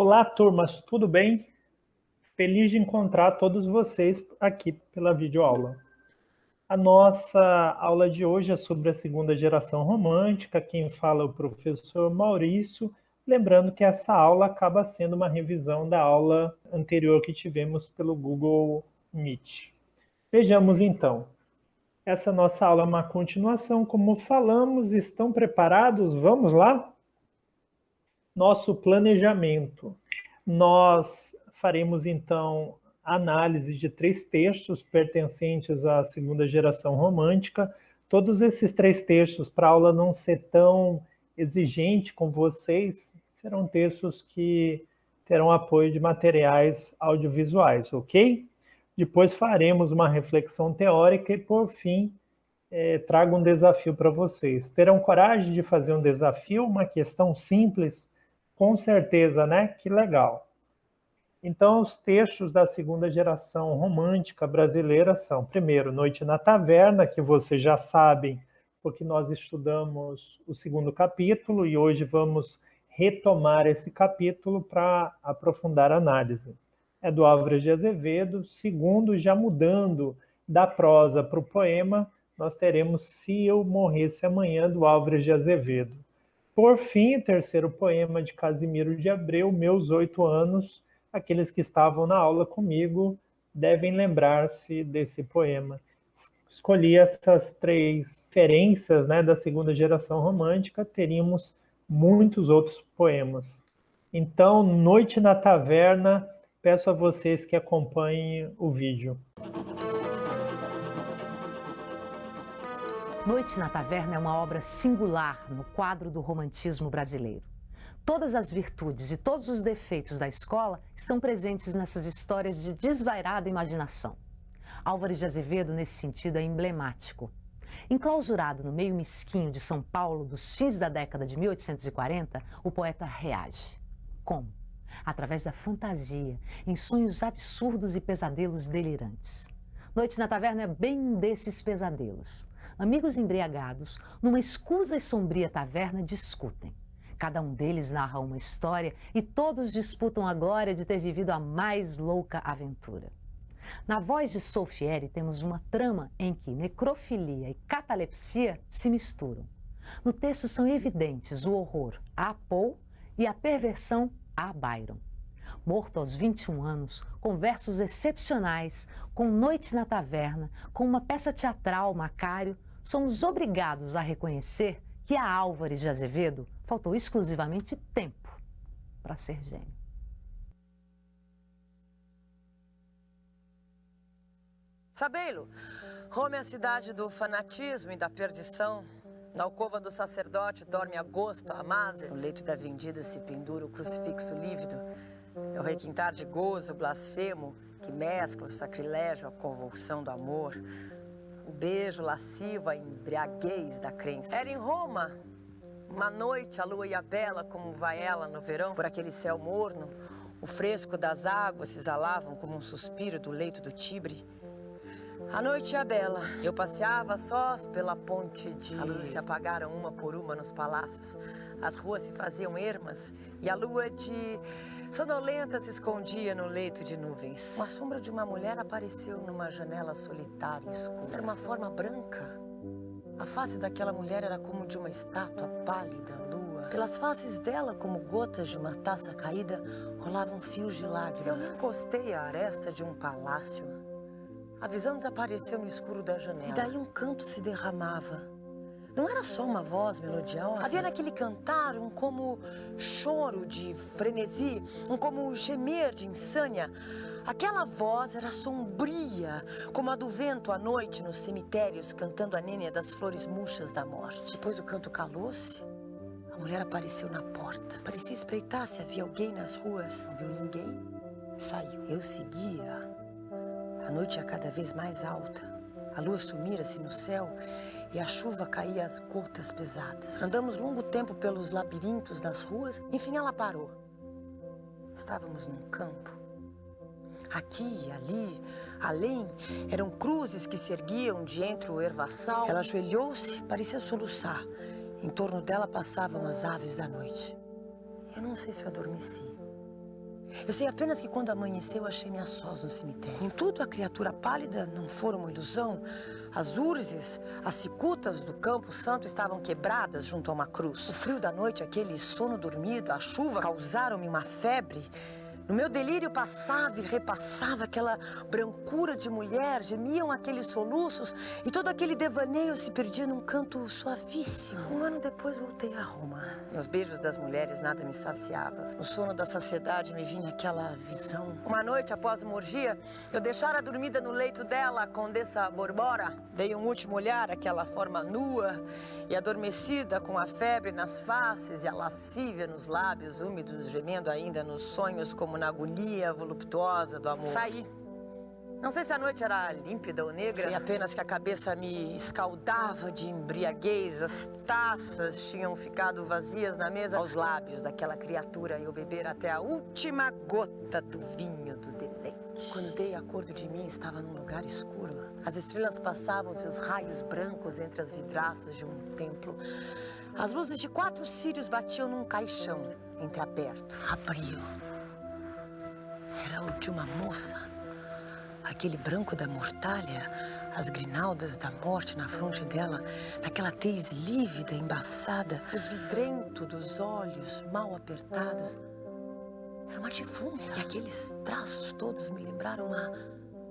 Olá, turmas, tudo bem? Feliz de encontrar todos vocês aqui pela videoaula. A nossa aula de hoje é sobre a segunda geração romântica. Quem fala é o professor Maurício. Lembrando que essa aula acaba sendo uma revisão da aula anterior que tivemos pelo Google Meet. Vejamos então. Essa nossa aula é uma continuação, como falamos. Estão preparados? Vamos lá? Nosso planejamento. Nós faremos, então, análise de 3 textos pertencentes à segunda geração romântica. Todos esses 3 textos, para a aula não ser tão exigente com vocês, serão textos que terão apoio de materiais audiovisuais, ok? Depois faremos uma reflexão teórica e, por fim, trago um desafio para vocês. Terão coragem de fazer um desafio, uma questão simples? Com certeza, né? Que legal. Então, os textos da segunda geração romântica brasileira são, primeiro, Noite na Taverna, que vocês já sabem, porque nós estudamos o segundo capítulo e hoje vamos retomar esse capítulo para aprofundar a análise. É do Álvares de Azevedo. Segundo, já mudando da prosa para o poema, nós teremos Se Eu Morresse Amanhã, do Álvares de Azevedo. Por fim, terceiro poema de Casimiro de Abreu, Meus 8 Anos. Aqueles que estavam na aula comigo devem lembrar-se desse poema. Escolhi essas 3 referências, né, da segunda geração romântica. Teríamos muitos outros poemas. Então, Noite na Taverna, peço a vocês que acompanhem o vídeo. Noite na Taverna é uma obra singular no quadro do romantismo brasileiro. Todas as virtudes e todos os defeitos da escola estão presentes nessas histórias de desvairada imaginação. Álvares de Azevedo, nesse sentido, é emblemático. Enclausurado no meio mesquinho de São Paulo dos fins da década de 1840, o poeta reage. Como? Através da fantasia, em sonhos absurdos e pesadelos delirantes. Noite na Taverna é bem um desses pesadelos. Amigos embriagados, numa escusa e sombria taverna, discutem. Cada um deles narra uma história e todos disputam a glória de ter vivido a mais louca aventura. Na voz de Solfieri temos uma trama em que necrofilia e catalepsia se misturam. No texto são evidentes o horror a Poe e a perversão a Byron. Morto aos 21 anos, com versos excepcionais, com Noite na Taverna, com uma peça teatral, Macário, somos obrigados a reconhecer que a Álvares de Azevedo faltou exclusivamente tempo para ser gênio. Sabei-lo, Roma é a cidade do fanatismo e da perdição. Na alcova do sacerdote dorme agosto, a Máser. No leito da vendida se pendura o crucifixo lívido. É o requintar de gozo blasfemo que mescla o sacrilégio à convulsão do amor. O beijo lascivo, a embriaguez da crença. Era em Roma, uma noite, a lua ia bela, como vai ela no verão. Por aquele céu morno, o fresco das águas se exalavam como um suspiro do leito do Tibre. A noite ia bela. Eu passeava sós pela ponte de... As luzes se apagaram uma por uma nos palácios. As ruas se faziam ermas e a lua de... sonolenta se escondia no leito de nuvens. Uma sombra de uma mulher apareceu numa janela solitária e escura. Era uma forma branca. A face daquela mulher era como de uma estátua pálida, lua. Pelas faces dela, como gotas de uma taça caída, rolavam fios de lágrimas. Eu me encostei à aresta de um palácio. A visão desapareceu no escuro da janela. E daí um canto se derramava. Não era só uma voz melodiosa. Havia naquele cantar um como choro de frenesi, um como gemer de insânia. Aquela voz era sombria, como a do vento à noite nos cemitérios, cantando a nênia das flores murchas da morte. Depois o canto calou-se, a mulher apareceu na porta. Parecia espreitar se havia alguém nas ruas. Não viu ninguém. Saiu. Eu seguia. A noite ia cada vez mais alta. A lua sumira-se no céu e a chuva caía às gotas pesadas. Andamos longo tempo pelos labirintos das ruas. Enfim, ela parou. Estávamos num campo. Aqui e ali, além, eram cruzes que se erguiam de entre o ervaçal. Ela ajoelhou-se, parecia soluçar. Em torno dela passavam as aves da noite. Eu não sei se eu adormeci. Eu sei apenas que quando amanheceu, achei-me a sós no cemitério. Contudo, a criatura pálida não fora uma ilusão. As urzes, as cicutas do Campo Santo estavam quebradas junto a uma cruz. O frio da noite, aquele sono dormido, a chuva causaram-me uma febre. No meu delírio passava e repassava aquela brancura de mulher, gemiam aqueles soluços e todo aquele devaneio se perdia num canto suavíssimo. Um ano depois voltei a Roma. Nos beijos das mulheres nada me saciava. No sono da saciedade me vinha aquela visão. Uma noite após uma orgia, eu deixara dormida no leito dela a Condessa Borbora. Dei um último olhar àquela forma nua e adormecida, com a febre nas faces e a lascívia nos lábios úmidos, gemendo ainda nos sonhos como na agonia voluptuosa do amor. Saí. Não sei se a noite era límpida ou negra. Sei apenas que a cabeça me escaldava de embriaguez. As taças tinham ficado vazias na mesa. Aos lábios daquela criatura eu beber até a última gota do vinho do deleite. Quando dei acordo de mim, estava num lugar escuro. As estrelas passavam seus raios brancos entre as vidraças de um templo. As luzes de 4 círios batiam num caixão entreaberto. Abriu. Era o de uma moça. Aquele branco da mortalha, as grinaldas da morte na fronte dela, naquela tez lívida, embaçada, os vidrentos dos olhos mal apertados. Era uma defunta. E aqueles traços todos me lembraram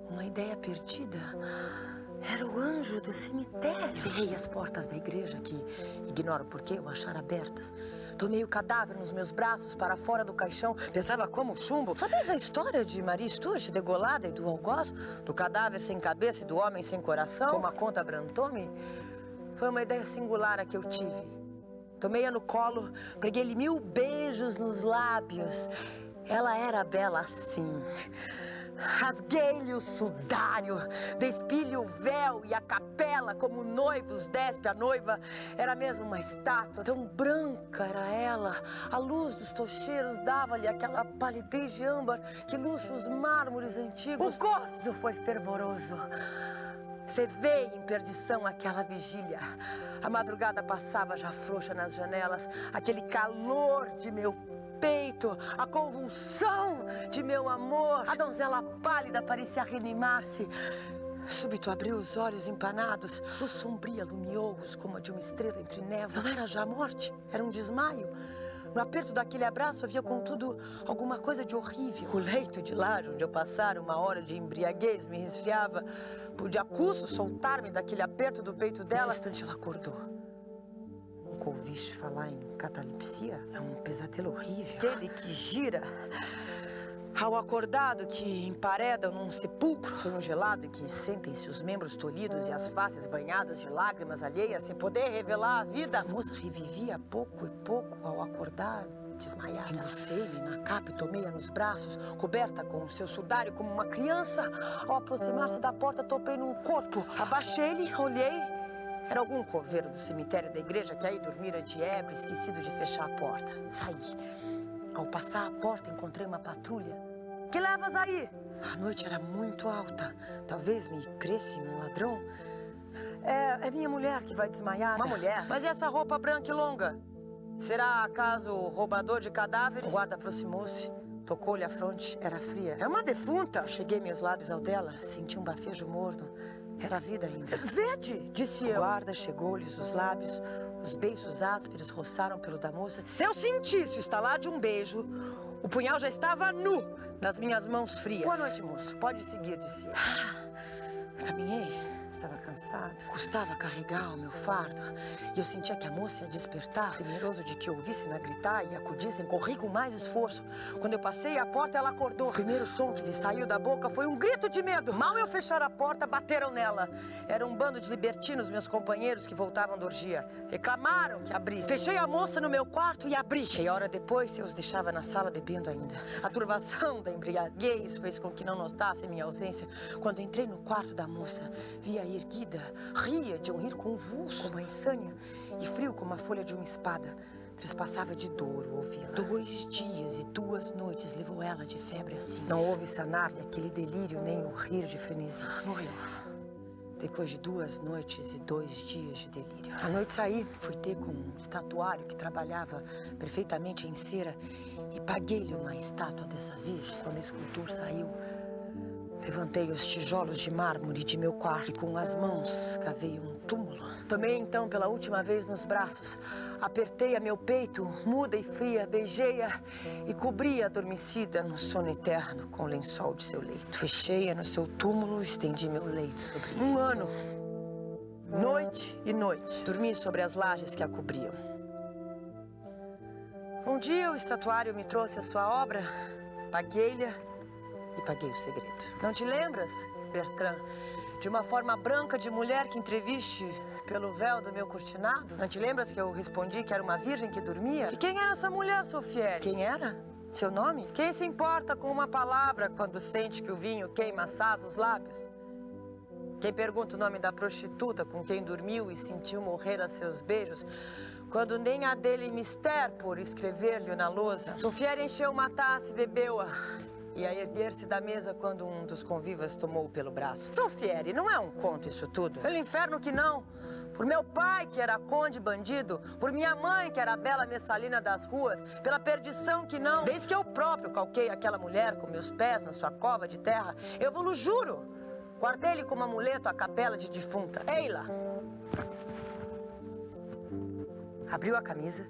uma ideia perdida. Era o anjo do cemitério. Cerrei as portas da igreja, que ignoro por que eu achara abertas. Tomei o cadáver nos meus braços para fora do caixão. Pensava como chumbo. Sabes a história de Maria Stuart, degolada e do algoz? Do cadáver sem cabeça e do homem sem coração? Como a conta Brantôme? Foi uma ideia singular a que eu tive. Tomei-a no colo, preguei-lhe 1000 beijos nos lábios. Ela era bela assim. Rasguei-lhe o sudário, despi-lhe o véu e a capela, como noivos despe a noiva. Era mesmo uma estátua, tão branca era ela. A luz dos tocheiros dava-lhe aquela palidez de âmbar que luxa os mármores antigos. O gozo foi fervoroso. Cevei em perdição aquela vigília. A madrugada passava já frouxa nas janelas, aquele calor de meu peito, a convulsão de meu amor. A donzela pálida parecia reanimar-se. Súbito abriu os olhos empanados. Luz sombria lumiou-os como a de uma estrela entre névoa. Não era já a morte, era um desmaio. No aperto daquele abraço havia, contudo, alguma coisa de horrível. O leito de laje onde eu passara uma hora de embriaguez me resfriava. Pude a custo soltar-me daquele aperto do peito dela. Nesse instante ela acordou. Nunca ouviste falar em catalepsia? É um pesadelo horrível. Aquele que gira ao acordado que empareda num sepulcro. Sonho gelado em que sentem-se os membros tolhidos e as faces banhadas de lágrimas alheias, sem poder revelar a vida. A moça revivia pouco e pouco ao acordar, desmaiada. Embucei-me na capa e tomei-a nos braços, coberta com o seu sudário como uma criança. Ao aproximar-se da porta, topei num corpo. Abaixei-lhe, olhei. Era algum coveiro do cemitério da igreja que aí dormira de ébrio, esquecido de fechar a porta. Saí. Ao passar a porta, encontrei uma patrulha. Que levas aí? A noite era muito alta. Talvez me cresce um ladrão. É minha mulher que vai desmaiar. Uma mulher? Mas e essa roupa branca e longa? Será acaso o roubador de cadáveres? O guarda aproximou-se. Tocou-lhe a fronte. Era fria. É uma defunta. Cheguei meus lábios ao dela. Senti um bafejo morno. Era vida ainda. Vede, disse eu. O guarda chegou-lhes os lábios. Os beiços ásperos roçaram pelo da moça. Se eu sentisse o estalar de um beijo, o punhal já estava nu nas minhas mãos frias. Boa noite, moço. Pode seguir, disse eu. Caminhei. Estava cansado. Custava carregar o meu fardo. E eu sentia que a moça ia despertar. Temeroso de que ouvissem-na gritar e acudissem, corri com mais esforço. Quando eu passei a porta, ela acordou. O primeiro som que lhe saiu da boca foi um grito de medo. Mal eu fechar a porta, bateram nela. Era um bando de libertinos, meus companheiros, que voltavam da orgia. Reclamaram que abrisse. Fechei a moça no meu quarto e abri. Meia hora depois, eu os deixava na sala bebendo ainda. A turbação da embriaguez fez com que não notassem minha ausência. Quando entrei no quarto da moça, vi a erguida, ria de um rir convulso, como a insânia, e frio como a folha de uma espada. Trespassava de dor o ouvi-la. 2 dias e 2 noites levou ela de febre assim. Não houve sanar-lhe aquele delírio, nem o rir de frenesi. Morreu. depois de 2 noites e 2 dias de delírio. À noite saí, fui ter com um estatuário que trabalhava perfeitamente em cera e paguei-lhe uma estátua dessa virgem. Quando o escultor saiu, levantei os tijolos de mármore de meu quarto e com as mãos cavei um túmulo. Tomei então pela última vez nos braços, apertei-a meu peito, muda e fria, beijei-a e cobri-a adormecida no sono eterno com o lençol de seu leito. Fechei-a no seu túmulo, estendi meu leito sobre 1 ano, noite e noite, dormi sobre as lajes que a cobriam. Um dia o estatuário me trouxe a sua obra, paguei-lhe e paguei o segredo. Não te lembras, Bertrand, de uma forma branca de mulher que entreviste pelo véu do meu cortinado? Não te lembras que eu respondi que era uma virgem que dormia? E quem era essa mulher, Sofieri? Quem era? Seu nome? Quem se importa com uma palavra quando sente que o vinho queima assaz os lábios? Quem pergunta o nome da prostituta com quem dormiu e sentiu morrer a seus beijos, quando nem a dele mister por escrever-lhe na lousa? Sofieri encheu uma taça e bebeu-a. E a erguer-se da mesa quando um dos convivas tomou-o pelo braço. Sofieri, não é um conto isso tudo? Pelo inferno que não. Por meu pai, que era conde bandido, por minha mãe, que era a bela messalina das ruas, pela perdição que não. Desde que eu próprio calquei aquela mulher com meus pés na sua cova de terra, eu vos juro, guardei-lhe como amuleto a capela de defunta. Ei-la! Abriu a camisa,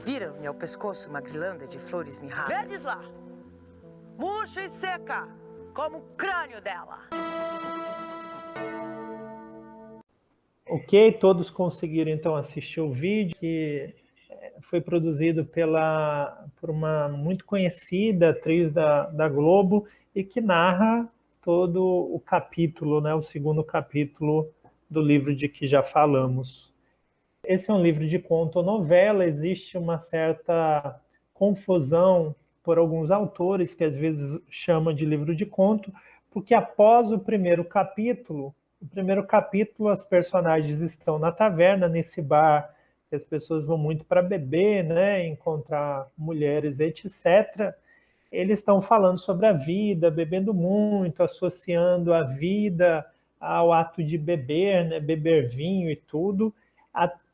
vira-me ao pescoço uma guirlanda de flores mirradas. Verdes lá! Murcha e seca, como o crânio dela. Ok, todos conseguiram então assistir o vídeo que foi produzido por uma muito conhecida atriz da Globo e que narra todo o capítulo, né, o 2º capítulo do livro de que já falamos. Esse é um livro de conto ou novela, existe uma certa confusão por alguns autores que às vezes chamam de livro de conto, porque após o primeiro capítulo as personagens estão na taverna, nesse bar, que as pessoas vão muito para beber, né, encontrar mulheres, etc. Eles estão falando sobre a vida, bebendo muito, associando a vida ao ato de beber, né, beber vinho e tudo.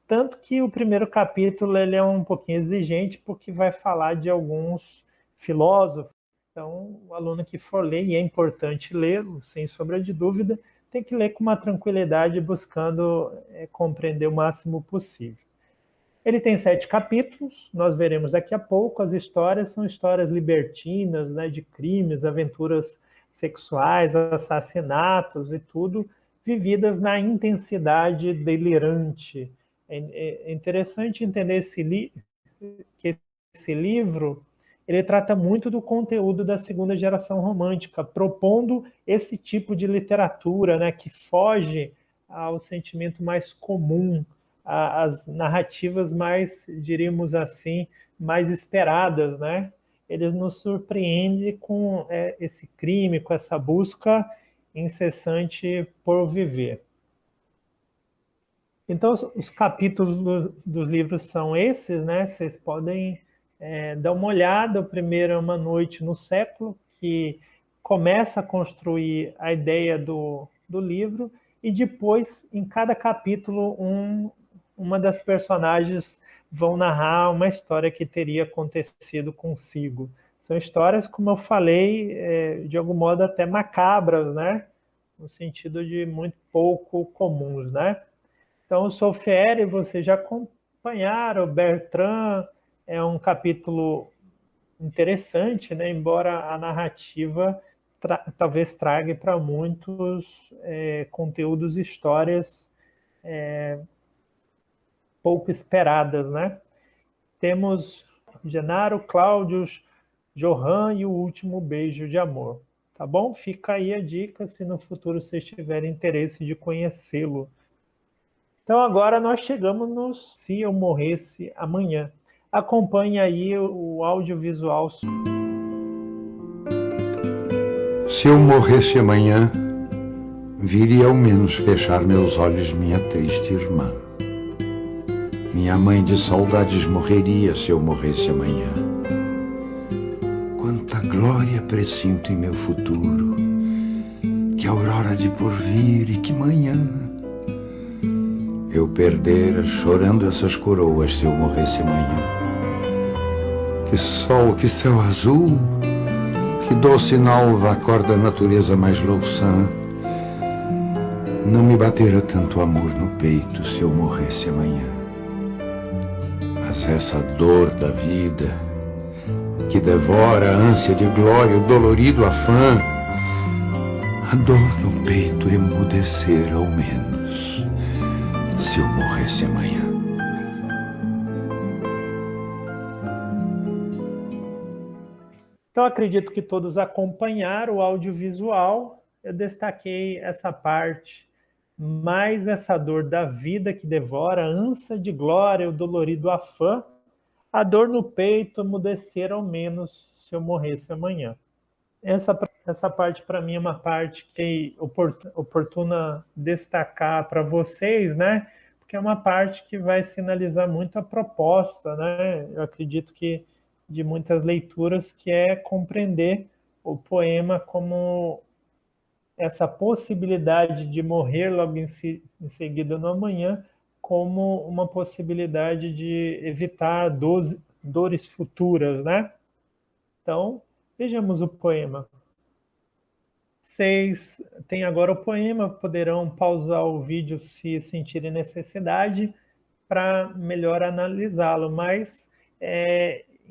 Tanto que o primeiro capítulo ele é um pouquinho exigente, porque vai falar de alguns filósofos. Então, o aluno que for ler, e é importante lê-lo, sem sombra de dúvida, tem que ler com uma tranquilidade, buscando compreender o máximo possível. Ele tem 7 capítulos, nós veremos daqui a pouco. As histórias são histórias libertinas, né, de crimes, aventuras sexuais, assassinatos e tudo, vividas na intensidade delirante. É interessante entender que esse livro ele trata muito do conteúdo da segunda geração romântica, propondo esse tipo de literatura, né, que foge ao sentimento mais comum, às narrativas mais, diríamos assim, mais esperadas, né? Eles nos surpreendem com esse crime, com essa busca incessante por viver. Então, os capítulos dos livros são esses, né? Vocês podem dar uma olhada. O primeiro é Uma Noite no Século, que começa a construir a ideia do livro, e depois, em cada capítulo, uma das personagens vão narrar uma história que teria acontecido consigo. São histórias, como eu falei, de algum modo até macabras, né? No sentido de muito pouco comuns, né? Então, o Sofieri, vocês já acompanharam, o Bertrand é um capítulo interessante, né? Embora a narrativa talvez traga para muitos conteúdos e histórias pouco esperadas, né? Temos Genaro, Cláudio, Johan e O Último Beijo de Amor. Tá bom? Fica aí a dica, se no futuro vocês tiverem interesse de conhecê-lo. Então agora nós chegamos no Se Eu Morresse Amanhã. Acompanhe aí o audiovisual. Se eu morresse amanhã, viria ao menos fechar meus olhos minha triste irmã. Minha mãe de saudades morreria se eu morresse amanhã. Quanta glória presinto em meu futuro, que aurora de porvir e que manhã eu perdera chorando essas coroas se eu morresse amanhã. Que sol, que céu azul, que doce nalva acorda a natureza mais louçã. Não me batera tanto amor no peito se eu morresse amanhã. Mas essa dor da vida que devora a ânsia de glória, o dolorido afã, a dor no peito emudecer ao menos se eu morresse amanhã. Então, acredito que todos acompanharam o audiovisual. Eu destaquei essa parte, mais essa dor da vida que devora, a ânsia de glória, o dolorido afã, a dor no peito emudecer ao menos se eu morresse amanhã. Essa parte, para mim, é uma parte que é oportuna destacar para vocês, né? Porque é uma parte que vai sinalizar muito a proposta, né? Eu acredito que de muitas leituras, que é compreender o poema como essa possibilidade de morrer logo em seguida no amanhã, como uma possibilidade de evitar dores futuras, né? Então, vejamos o poema. Vocês têm agora o poema, poderão pausar o vídeo se sentirem necessidade para melhor analisá-lo, mas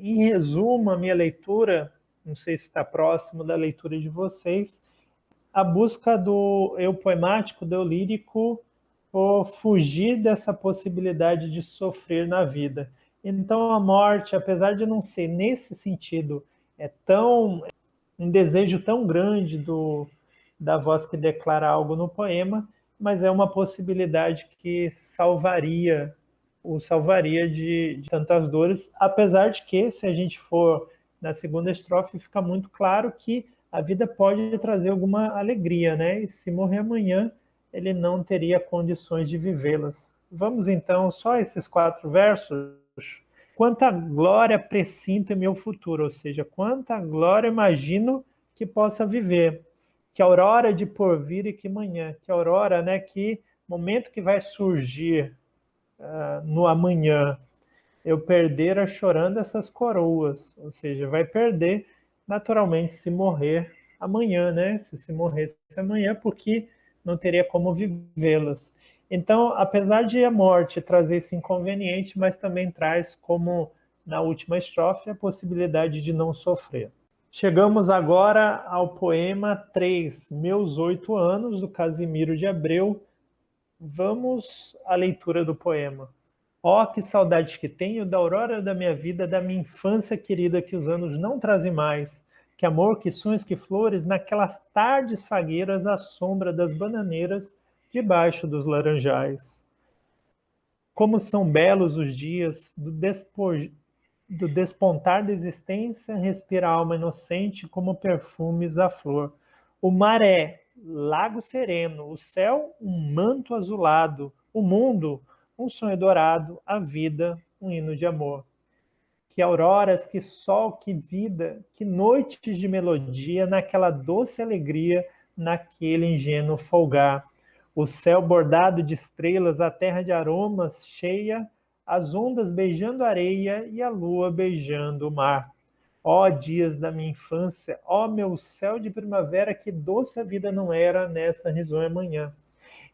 em resumo, a minha leitura, não sei se está próximo da leitura de vocês, a busca do eu poemático, do eu lírico, por fugir dessa possibilidade de sofrer na vida. Então a morte, apesar de não ser nesse sentido, um desejo tão grande da voz que declara algo no poema, mas é uma possibilidade que o salvaria de tantas dores, apesar de que, se a gente for na segunda estrofe, fica muito claro que a vida pode trazer alguma alegria, né? E se morrer amanhã, ele não teria condições de vivê-las. Vamos então, só esses 4 versos. Quanta glória presinto em meu futuro, ou seja, quanta glória imagino que possa viver. Que aurora de porvir e que manhã. Que aurora, né? Que momento que vai surgir no amanhã, eu perdera chorando essas coroas, ou seja, vai perder naturalmente se morrer amanhã, né? Se morresse amanhã, porque não teria como vivê-las. Então, apesar de a morte trazer esse inconveniente, mas também traz, como na última estrofe, a possibilidade de não sofrer. Chegamos agora ao poema 3, Meus 8 anos, do Casimiro de Abreu. Vamos à leitura do poema. Ó, que saudades que tenho da aurora da minha vida, da minha infância querida que os anos não trazem mais. Que amor, que sonhos, que flores, naquelas tardes fagueiras à sombra das bananeiras, debaixo dos laranjais. Como são belos os dias do despontar da existência, respira a alma inocente como perfumes à flor. O mar é lago sereno, o céu um manto azulado, o mundo um sonho dourado, a vida um hino de amor. Que auroras, que sol, que vida, que noites de melodia, naquela doce alegria, naquele ingênuo folgar. O céu bordado de estrelas, a terra de aromas cheia, as ondas beijando a areia e a lua beijando o mar. Ó dias da minha infância, ó meu céu de primavera, que doce a vida não era nessa risonha manhã.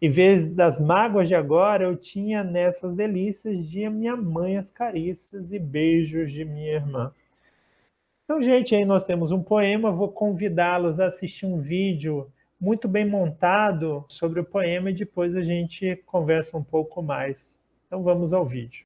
Em vez das mágoas de agora, eu tinha nessas delícias de minha mãe as carícias e beijos de minha irmã. Então, gente, aí nós temos um poema. Vou convidá-los a assistir um vídeo muito bem montado sobre o poema e depois a gente conversa um pouco mais. Então, vamos ao vídeo.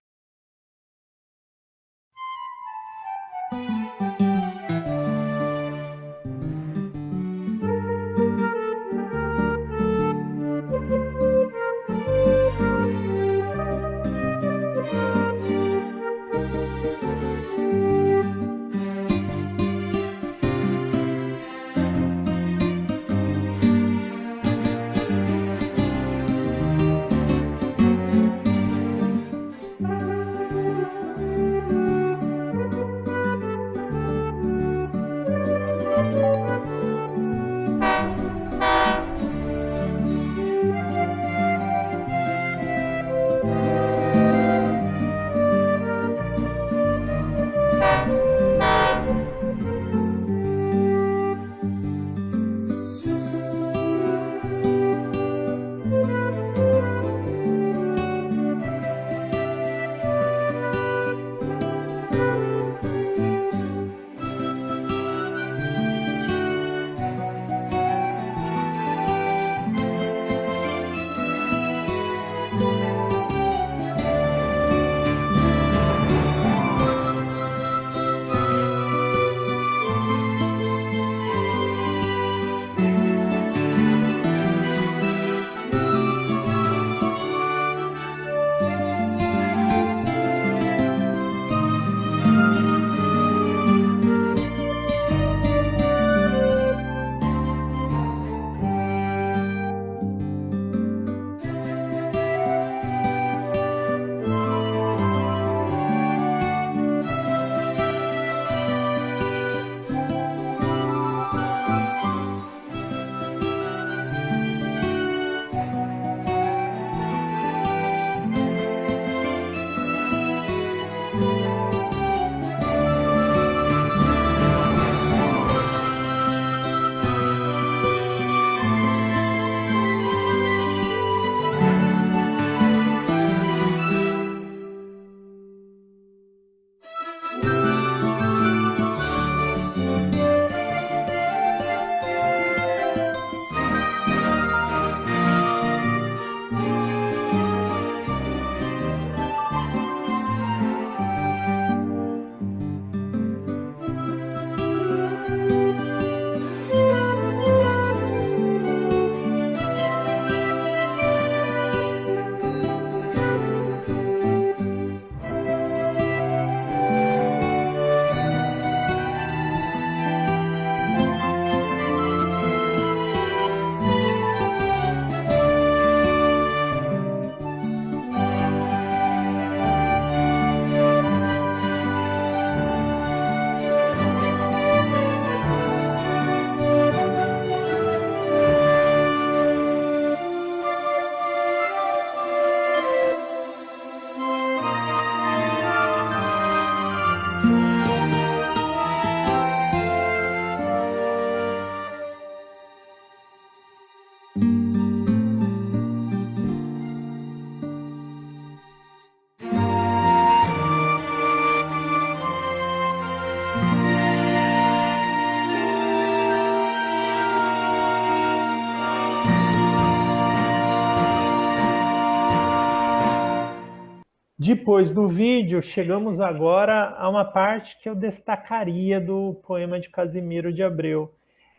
Depois do vídeo, chegamos agora a uma parte que eu destacaria do poema de Casimiro de Abreu.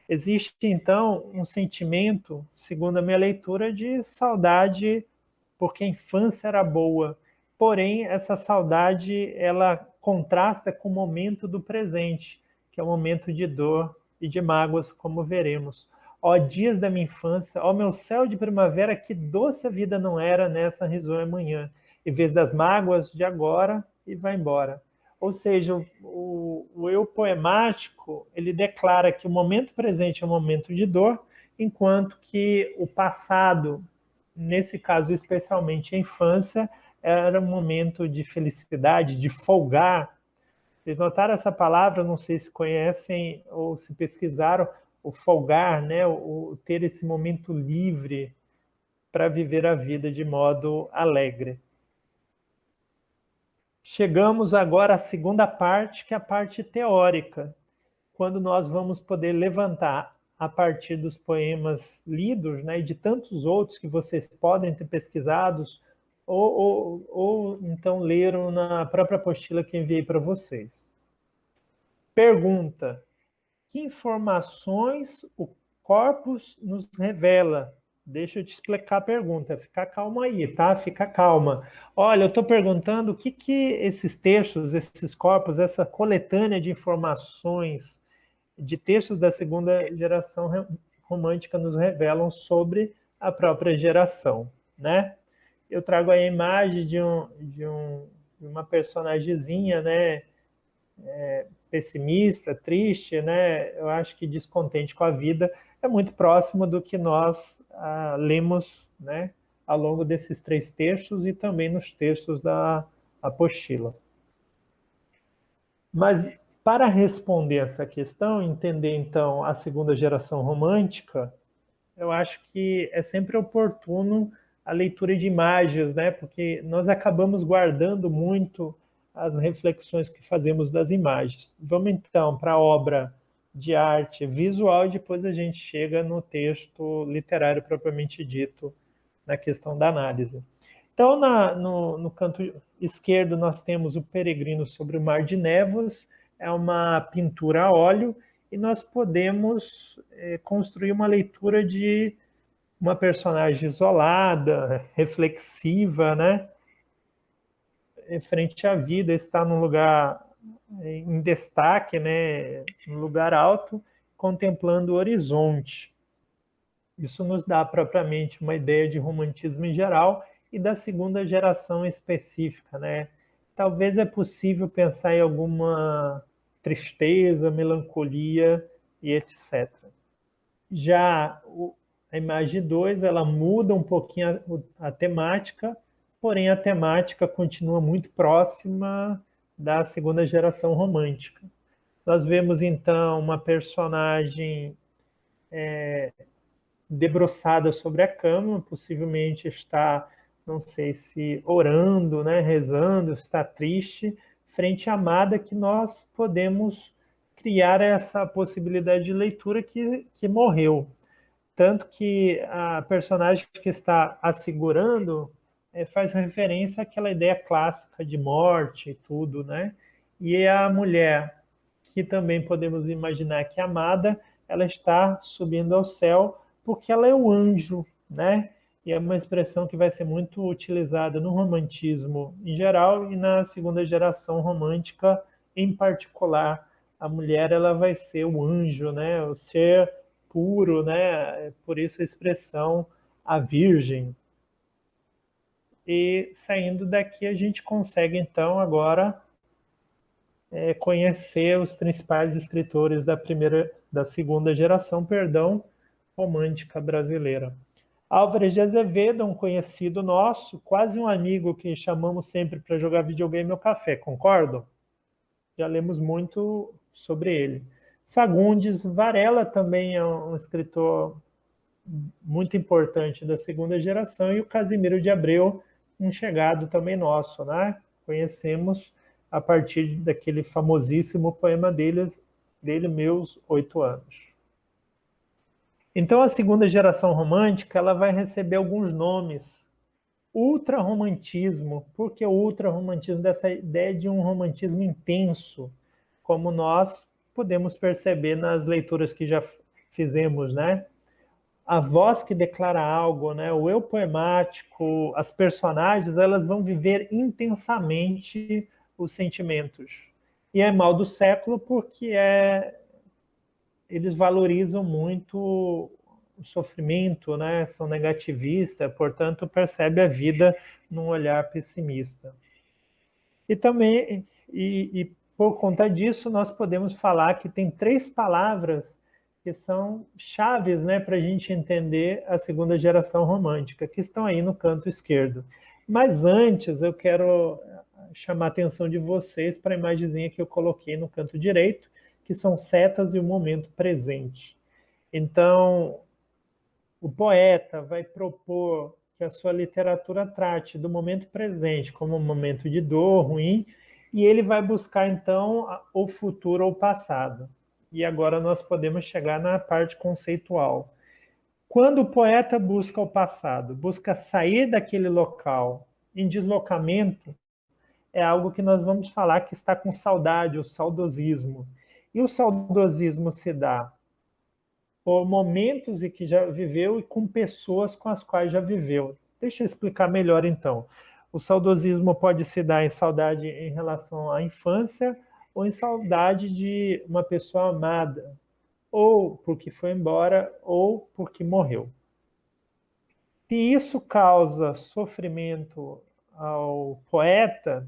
Existe, então, um sentimento, segundo a minha leitura, de saudade porque a infância era boa. Porém, essa saudade, ela contrasta com o momento do presente, que é o momento de dor e de mágoas, como veremos. Ó dias da minha infância, ó meu céu de primavera, que doce a vida não era nessa risonha manhã, em vez das mágoas de agora, e vai embora. Ou seja, o eu poemático, ele declara que o momento presente é um momento de dor, enquanto que o passado, nesse caso especialmente a infância, era um momento de felicidade, de folgar. Vocês notaram essa palavra? Não sei se conhecem ou se pesquisaram, o folgar, né? O ter esse momento livre para viver a vida de modo alegre. Chegamos agora à segunda parte, que é a parte teórica, quando nós vamos poder levantar, a partir dos poemas lidos, né, e de tantos outros que vocês podem ter pesquisados, ou então leram na própria apostila que enviei para vocês. Pergunta: que informações o corpus nos revela? Deixa eu te explicar a pergunta. Fica calma aí, tá? Fica calma. Olha, eu estou perguntando o que esses textos, esses corpos, essa coletânea de informações de textos da segunda geração romântica nos revelam sobre a própria geração, né? Eu trago aí a imagem de uma personagemzinha, né? Pessimista, triste, né? Eu acho que descontente com a vida, é muito próximo do que nós lemos, né, ao longo desses 3 textos e também nos textos da apostila. Mas, para responder essa questão, entender, então, a segunda geração romântica, eu acho que é sempre oportuno a leitura de imagens, né? Porque nós acabamos guardando muito as reflexões que fazemos das imagens. Vamos, então, para a obra de arte visual e depois a gente chega no texto literário propriamente dito, na questão da análise. Então, no canto esquerdo, nós temos o Peregrino sobre o Mar de Névoas, é uma pintura a óleo, e nós podemos construir uma leitura de uma personagem isolada, reflexiva, né? Frente à vida, está num lugar em destaque, né? Num lugar alto, contemplando o horizonte. Isso nos dá propriamente uma ideia de romantismo em geral e da segunda geração específica, né? Talvez é possível pensar em alguma tristeza, melancolia e etc. Já a imagem 2, ela muda um pouquinho a temática, porém a temática continua muito próxima da segunda geração romântica. Nós vemos então uma personagem debruçada sobre a cama, possivelmente está, não sei se orando, né, rezando, está triste, frente à amada, que nós podemos criar essa possibilidade de leitura que morreu. Tanto que a personagem que está a segurando faz referência àquela ideia clássica de morte e tudo, né? E a mulher, que também podemos imaginar que é amada, ela está subindo ao céu porque ela é o anjo, né? E é uma expressão que vai ser muito utilizada no romantismo em geral e na segunda geração romântica em particular. A mulher, ela vai ser o anjo, né? O ser puro, né? Por isso a expressão a virgem. E saindo daqui a gente consegue então agora conhecer os principais escritores da segunda geração, romântica brasileira. Álvares de Azevedo, um conhecido nosso, quase um amigo que chamamos sempre para jogar videogame ou café, concordam? Já lemos muito sobre ele. Fagundes Varela também é um escritor muito importante da segunda geração, e o Casimiro de Abreu, um chegado também nosso, né? Conhecemos a partir daquele famosíssimo poema dele, Meus 8 anos. Então, a segunda geração romântica, ela vai receber alguns nomes Ultrarromantismo. Por que o ultrarromantismo? Dessa ideia de um romantismo intenso, como nós podemos perceber nas leituras que já fizemos, né? A voz que declara algo, né? O eu poemático, as personagens, elas vão viver intensamente os sentimentos. E é mal do século porque eles valorizam muito o sofrimento, né? São negativistas, portanto, percebe a vida num olhar pessimista. E também, por conta disso, nós podemos falar que tem 3 palavras que são chaves, né, para a gente entender a segunda geração romântica, que estão aí no canto esquerdo. Mas antes, eu quero chamar a atenção de vocês para a imagenzinha que eu coloquei no canto direito, que são setas e o momento presente. Então, o poeta vai propor que a sua literatura trate do momento presente como um momento de dor, ruim, e ele vai buscar, então, o futuro ou o passado. E agora nós podemos chegar na parte conceitual. Quando o poeta busca o passado, busca sair daquele local em deslocamento, é algo que nós vamos falar que está com saudade, o saudosismo. E o saudosismo se dá por momentos em que já viveu e com pessoas com as quais já viveu. Deixa eu explicar melhor, então. O saudosismo pode se dar em saudade em relação à infância ou em saudade de uma pessoa amada, ou porque foi embora, ou porque morreu. Se isso causa sofrimento ao poeta,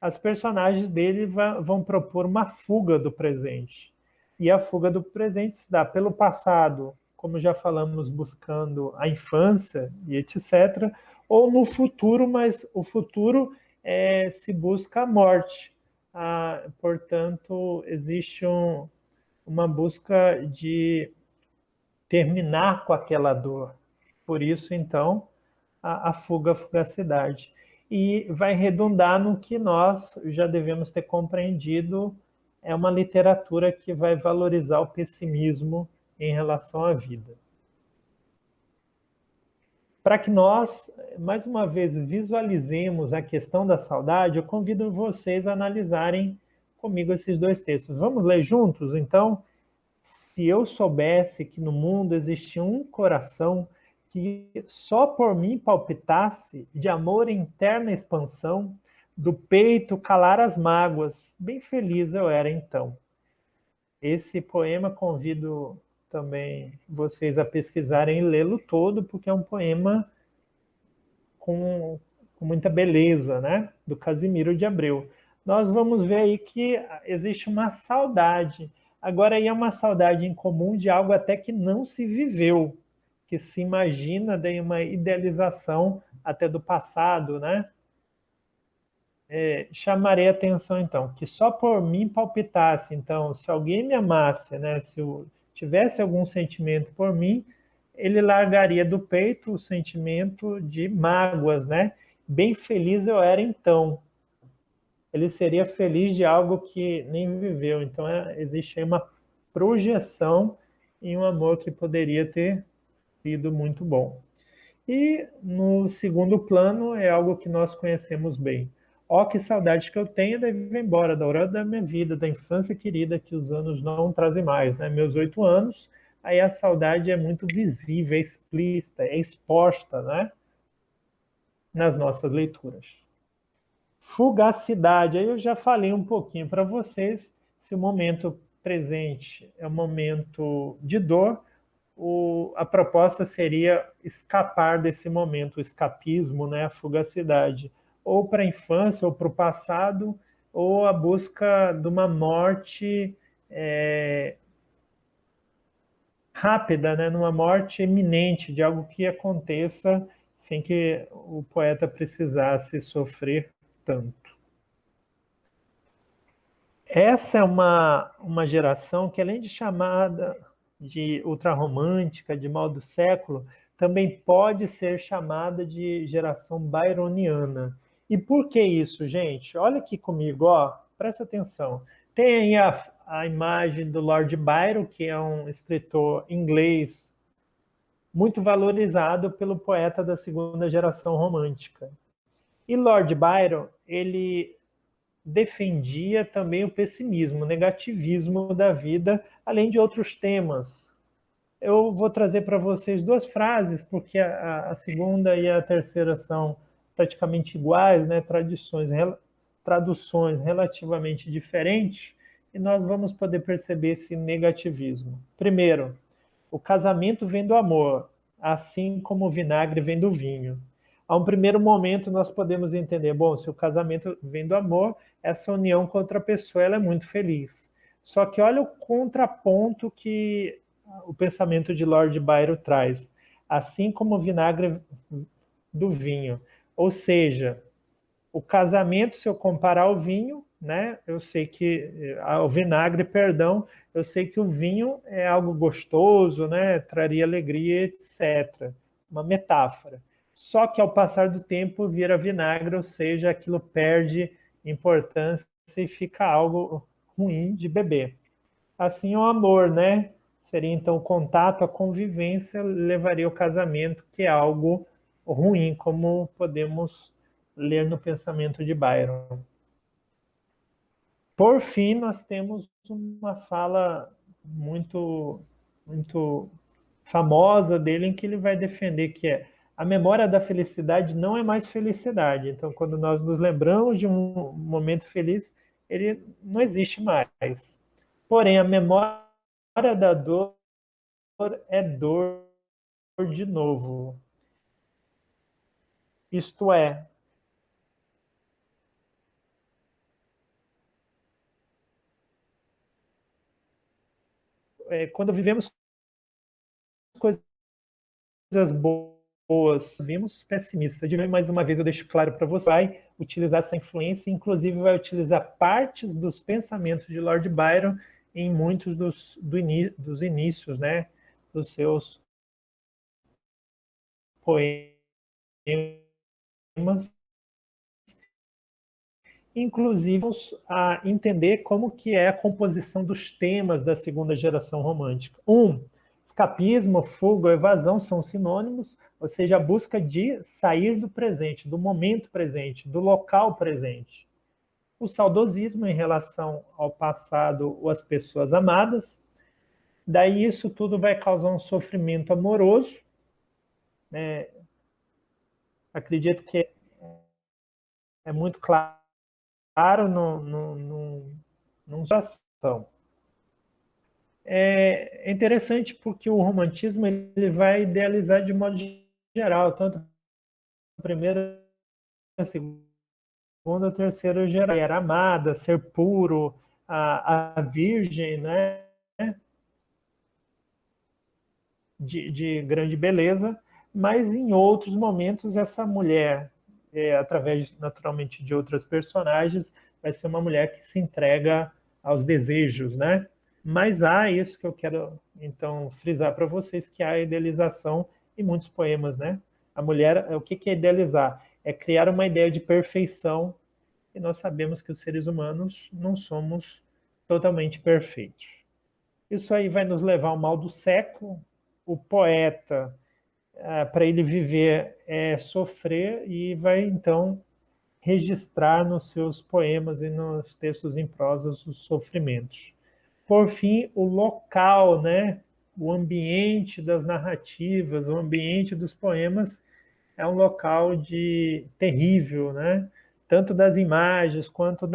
as personagens dele vão propor uma fuga do presente. E a fuga do presente se dá pelo passado, como já falamos, buscando a infância e etc., ou no futuro, mas o futuro se busca a morte. Portanto, existe uma busca de terminar com aquela dor. Por isso, então, a fuga, a fugacidade. E vai redundar no que nós já devemos ter compreendido, é uma literatura que vai valorizar o pessimismo em relação à vida. Para que nós, mais uma vez, visualizemos a questão da saudade, eu convido vocês a analisarem comigo esses 2 textos. Vamos ler juntos, então? Se eu soubesse que no mundo existia um coração que só por mim palpitasse, de amor em interna expansão, do peito calar as mágoas, bem feliz eu era então. Esse poema convido também vocês a pesquisarem e lê-lo todo, porque é um poema com muita beleza, né? Do Casimiro de Abreu. Nós vamos ver aí que existe uma saudade. Agora aí é uma saudade em comum de algo até que não se viveu, que se imagina de uma idealização até do passado, né? Chamarei a atenção, então, que só por mim palpitasse. Então, se alguém me amasse, né? Se eu tivesse algum sentimento por mim, ele largaria do peito o sentimento de mágoas, né? Bem feliz eu era então. Ele seria feliz de algo que nem viveu. Então, existe aí uma projeção em um amor que poderia ter sido muito bom. E no segundo plano é algo que nós conhecemos bem. Ó, que saudade que eu tenho de ir embora, da hora da minha vida, da infância querida que os anos não trazem mais, né? Meus 8 anos, aí a saudade é muito visível, é explícita, é exposta, né? Nas nossas leituras. Fugacidade, aí eu já falei um pouquinho para vocês, se o momento presente é um momento de dor, a proposta seria escapar desse momento, o escapismo, né, a fugacidade, ou para a infância, ou para o passado, ou a busca de uma morte rápida, né, numa morte iminente, de algo que aconteça sem que o poeta precisasse sofrer tanto. Essa é uma geração que, além de chamada de ultrarromântica, de mal do século, também pode ser chamada de geração byroniana. E por que isso, gente? Olha aqui comigo, ó, presta atenção. Tem aí a imagem do Lord Byron, que é um escritor inglês muito valorizado pelo poeta da segunda geração romântica. E Lord Byron, ele defendia também o pessimismo, o negativismo da vida, além de outros temas. Eu vou trazer para vocês duas frases, porque a segunda e a terceira são praticamente iguais, né? Traduções relativamente diferentes, e nós vamos poder perceber esse negativismo. Primeiro, o casamento vem do amor, assim como o vinagre vem do vinho. A um primeiro momento nós podemos entender, bom, se o casamento vem do amor, essa união com outra pessoa ela é muito feliz. Só que olha o contraponto que o pensamento de Lord Byron traz, assim como o vinagre do vinho. Ou seja, o casamento, se eu comparar ao vinho, né, eu sei que ao vinagre, perdão, eu sei que o vinho é algo gostoso, né, traria alegria, etc. Uma metáfora. Só que ao passar do tempo vira vinagre, ou seja, aquilo perde importância e fica algo ruim de beber. Assim o amor, né? Seria então o contato, a convivência levaria ao casamento, que é algo ruim, como podemos ler no pensamento de Byron. Por fim, nós temos uma fala muito famosa dele, em que ele vai defender que a memória da felicidade não é mais felicidade. Então, quando nós nos lembramos de um momento feliz, ele não existe mais. Porém, a memória da dor é dor de novo. Isto é, quando vivemos coisas boas, vimos pessimistas. Mais uma vez eu deixo claro para você, vai utilizar essa influência, inclusive vai utilizar partes dos pensamentos de Lord Byron em muitos dos inícios, né, dos seus poemas, inclusive a entender como que é a composição dos temas da segunda geração romântica. Escapismo, fuga, evasão são sinônimos, ou seja, a busca de sair do presente, do momento presente, do local presente. O saudosismo em relação ao passado ou às pessoas amadas. Daí isso tudo vai causar um sofrimento amoroso. Acredito que é muito claro numa situação. É interessante porque o romantismo ele vai idealizar de modo geral, tanto a primeira, a segunda, a terceira geral. Era amada, ser puro, a virgem, né? De grande beleza, mas em outros momentos essa mulher, através naturalmente de outras personagens, vai ser uma mulher que se entrega aos desejos, né? Mas há isso que eu quero, então, frisar para vocês, que há a idealização em muitos poemas, né? A mulher, o que é idealizar? É criar uma ideia de perfeição, e nós sabemos que os seres humanos não somos totalmente perfeitos. Isso aí vai nos levar ao mal do século. O poeta, para ele viver, é sofrer, e vai, então, registrar nos seus poemas e nos textos em prosa os sofrimentos. Por fim, o local, né? O ambiente das narrativas, o ambiente dos poemas é um local terrível, né? Tanto das imagens quanto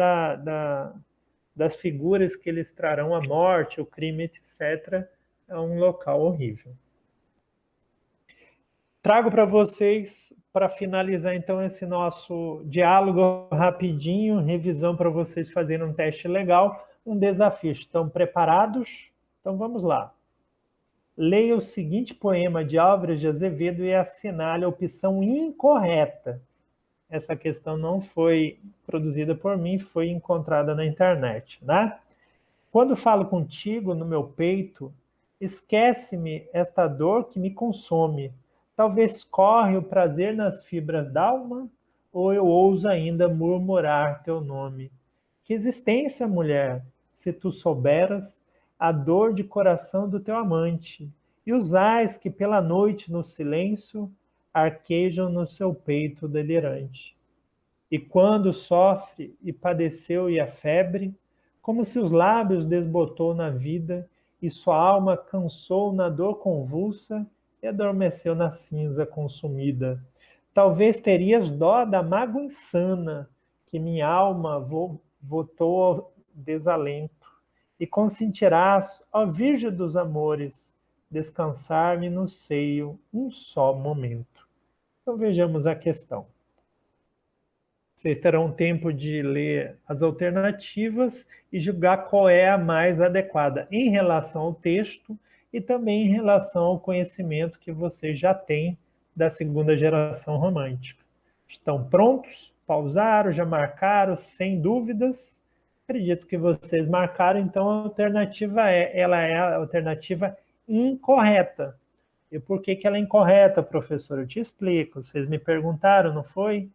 das figuras que eles trarão, a morte, o crime, etc. É um local horrível. Trago para vocês, para finalizar então esse nosso diálogo rapidinho, revisão para vocês fazerem um teste legal, um desafio. Estão preparados? Então vamos lá. Leia o seguinte poema de Álvares de Azevedo e assinale a opção incorreta. Essa questão não foi produzida por mim, foi encontrada na internet, né? Quando falo contigo no meu peito, esquece-me esta dor que me consome. Talvez corre o prazer nas fibras d'alma, ou eu ouso ainda murmurar teu nome. Que existência, mulher, se tu souberas a dor de coração do teu amante, e os ais que pela noite no silêncio arquejam no seu peito delirante. E quando sofre e padeceu e a febre, como se os lábios desbotou na vida e sua alma cansou na dor convulsa e adormeceu na cinza consumida. Talvez terias dó da mágoa insana que minha alma votou ao desalento e consentirás, ó Virgem dos amores, descansar-me no seio um só momento. Então vejamos a questão. Vocês terão tempo de ler as alternativas e julgar qual é a mais adequada em relação ao texto e também em relação ao conhecimento que vocês já têm da segunda geração romântica. Estão prontos? Pausaram? Já marcaram? Sem dúvidas? Acredito que vocês marcaram, então a alternativa ela é a alternativa incorreta. E por que ela é incorreta, professor? Eu te explico. Vocês me perguntaram, não foi?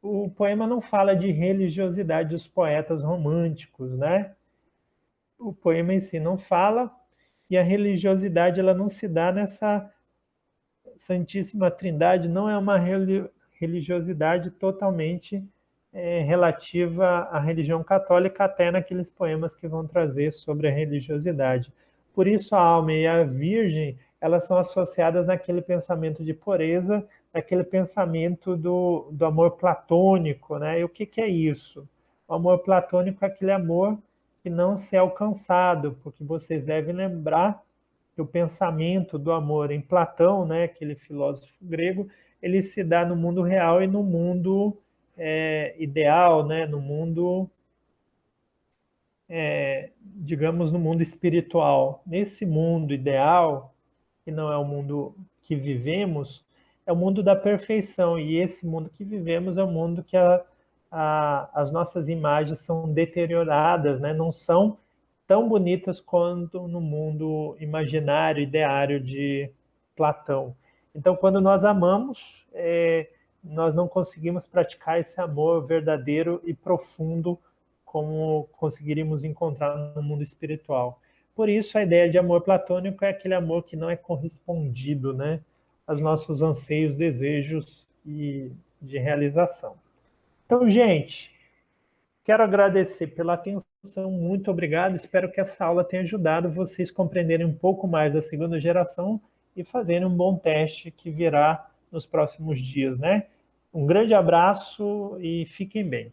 O poema não fala de religiosidade dos poetas românticos, né? O poema em si não fala, e a religiosidade ela não se dá nessa Santíssima Trindade, não é uma religiosidade totalmente relativa à religião católica, até naqueles poemas que vão trazer sobre a religiosidade. Por isso a alma e a virgem, elas são associadas naquele pensamento de pureza, naquele pensamento do amor platônico, né? E o que é isso? O amor platônico é aquele amor que não se é alcançado, porque vocês devem lembrar que o pensamento do amor em Platão, né, aquele filósofo grego, ele se dá no mundo real e no mundo ideal, né, no mundo, digamos, no mundo espiritual. Nesse mundo ideal, que não é o mundo que vivemos, é o mundo da perfeição, e esse mundo que vivemos é o mundo que as nossas imagens são deterioradas, né? Não são tão bonitas quanto no mundo imaginário, ideário de Platão. Então, quando nós amamos, nós não conseguimos praticar esse amor verdadeiro e profundo como conseguiríamos encontrar no mundo espiritual. Por isso, a ideia de amor platônico é aquele amor que não é correspondido, né, aos nossos anseios, desejos e de realização. Então, gente, quero agradecer pela atenção, muito obrigado. Espero que essa aula tenha ajudado vocês a compreenderem um pouco mais da segunda geração e fazerem um bom teste que virá nos próximos dias, né? Um grande abraço e fiquem bem.